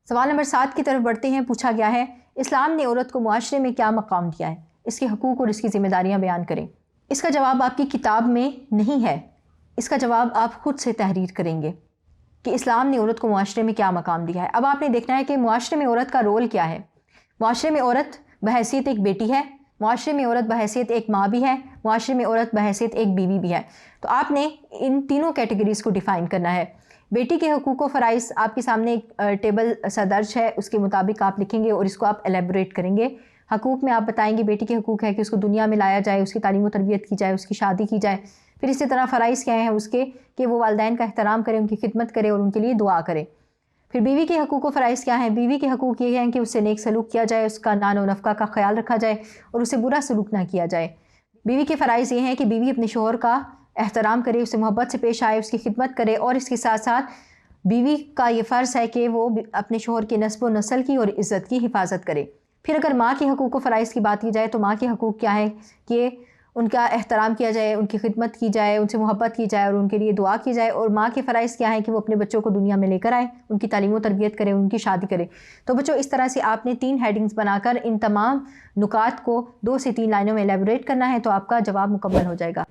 سوال نمبر 7 کی طرف بڑھتے ہیں۔ پوچھا گیا ہے اسلام نے عورت کو معاشرے میں کیا مقام دیا ہے، اس کے حقوق اور اس کی ذمہ داریاں بیان کریں۔ اس کا جواب آپ کی کتاب میں نہیں ہے، اس کا جواب آپ خود سے تحریر کریں گے کہ اسلام نے عورت کو معاشرے میں کیا مقام دیا ہے۔ اب آپ نے دیکھنا ہے کہ معاشرے میں عورت کا رول کیا ہے۔ معاشرے میں عورت بحیثیت ایک بیٹی ہے، معاشرے میں عورت بحیثیت ایک ماں بھی ہے، معاشرے میں عورت بحیثیت ایک بیوی بھی ہے۔ تو آپ نے ان تینوں کیٹیگریز کو ڈیفائن کرنا ہے۔ بیٹی کے حقوق و فرائض آپ کے سامنے ایک ٹیبل سا درج ہے، اس کے مطابق آپ لکھیں گے اور اس کو آپ ایلیبوریٹ کریں گے۔ حقوق میں آپ بتائیں گے بیٹی کے حقوق ہے کہ اس کو دنیا میں لایا جائے، اس کی تعلیم و تربیت کی جائے، اس کی شادی کی جائے۔ پھر اسی طرح فرائض کیا ہیں اس کے کہ وہ والدین کا احترام کرے، ان کی خدمت کرے اور ان کے لیے دعا کرے۔ پھر بیوی کے حقوق و فرائض کیا ہیں؟ بیوی کے حقوق یہ ہیں کہ اس سے نیک سلوک کیا جائے، اس کا نان و نفقہ کا خیال رکھا جائے اور اسے برا سلوک نہ کیا جائے۔ بیوی کے فرائض یہ ہیں کہ بیوی اپنے شوہر کا احترام کرے، اسے محبت سے پیش آئے، اس کی خدمت کرے، اور اس کے ساتھ ساتھ بیوی کا یہ فرض ہے کہ وہ اپنے شوہر کی نسب و نسل کی اور عزت کی حفاظت کرے۔ پھر اگر ماں کے حقوق و فرائض کی بات کی جائے تو ماں کے حقوق کیا ہے کہ ان کا احترام کیا جائے، ان کی خدمت کی جائے، ان سے محبت کی جائے اور ان کے لیے دعا کی جائے۔ اور ماں کے فرائض کیا ہے کہ وہ اپنے بچوں کو دنیا میں لے کر آئے، ان کی تعلیم و تربیت کرے، ان کی شادی کرے۔ تو بچوں اس طرح سے آپ نے 3 ہیڈنگز بنا کر ان تمام نکات کو 2 سے 3 لائنوں میں ایلیبوریٹ کرنا ہے، تو آپ کا جواب مکمل ہو جائے گا۔